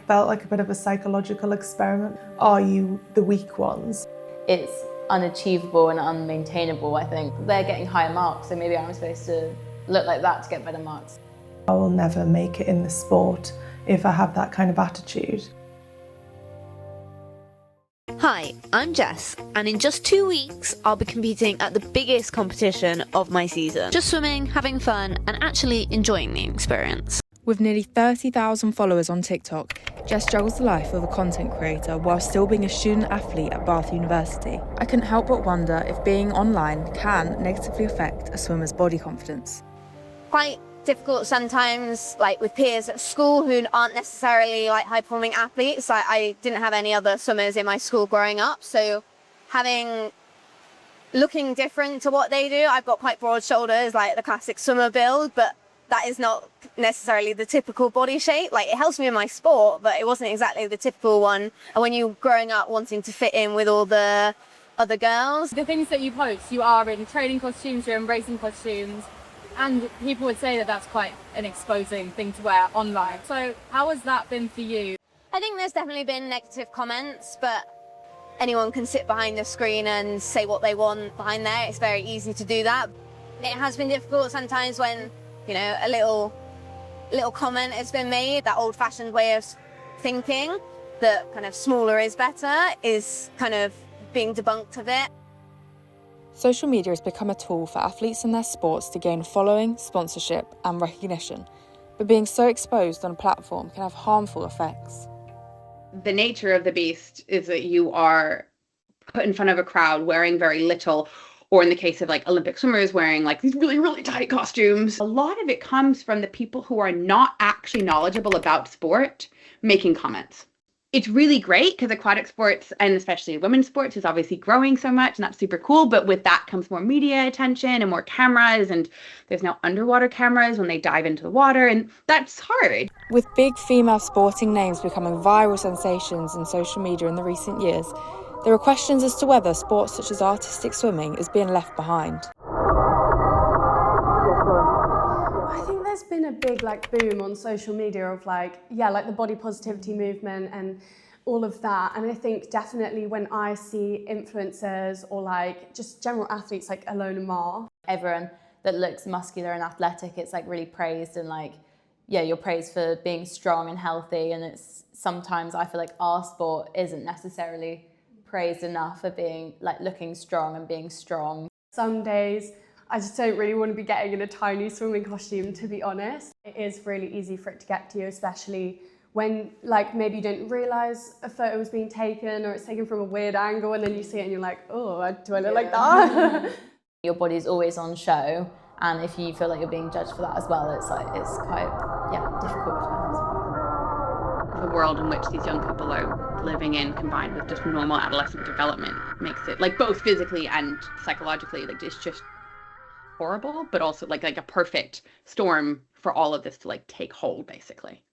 felt like a bit of a psychological experiment. Are you the weak ones? It's unachievable and unmaintainable, I think. They're getting higher marks, so maybe I'm supposed to look like that to get better marks. I will never make it in the sport if I have that kind of attitude. Hi, I'm Jess, and in just 2 weeks, I'll be competing at the biggest competition of my season. Just swimming, having fun, and actually enjoying the experience. With nearly 30,000 followers on TikTok, Jess juggles the life of a content creator while still being a student athlete at Bath University. I couldn't help but wonder if being online can negatively affect a swimmer's body confidence. Quite difficult sometimes, like with peers at school who aren't necessarily like high-performing athletes. I didn't have any other swimmers in my school growing up, so looking different to what they do. I've got quite broad shoulders, like the classic swimmer build, but that is not necessarily the typical body shape. Like, it helps me in my sport, but it wasn't exactly the typical one. And when you're growing up wanting to fit in with all the other girls. The things that you post, you are in training costumes, you're in racing costumes, and people would say that that's quite an exposing thing to wear online. So how has that been for you? I think there's definitely been negative comments, but anyone can sit behind the screen and say what they want behind there. It's very easy to do that. It has been difficult sometimes when, you know, a little comment has been made. That old-fashioned way of thinking that kind of smaller is better is kind of being debunked a bit. Social media has become a tool for athletes and their sports to gain following, sponsorship, and recognition. But being so exposed on a platform can have harmful effects. The nature of the beast is that you are put in front of a crowd wearing very little, or in the case of like Olympic swimmers wearing like these really, really tight costumes. A lot of it comes from the people who are not actually knowledgeable about sport making comments. It's really great because aquatic sports, and especially women's sports, is obviously growing so much, and that's super cool. But with that comes more media attention and more cameras, and there's now underwater cameras when they dive into the water, and that's hard. With big female sporting names becoming viral sensations in social media in the recent years, there are questions as to whether sports such as artistic swimming is being left behind. I think there's been a big boom on social media of the body positivity movement and all of that. And I think definitely when I see influencers or just general athletes like Ilona Maher. Everyone that looks muscular and athletic, it's really praised and you're praised for being strong and healthy. And it's sometimes I feel like our sport isn't necessarily praised enough for being looking strong and being strong. Some days I just don't really want to be getting in a tiny swimming costume, to be honest. It is really easy for it to get to you, especially when maybe you don't realise a photo was being taken or it's taken from a weird angle, and then you see it and you're like, oh, do I look like that? Your body's always on show, and if you feel like you're being judged for that as well, it's quite difficult at times. The world in which these young people are living in, combined with just normal adolescent development, makes it both physically and psychologically it's just horrible, but also like a perfect storm for all of this to take hold, basically.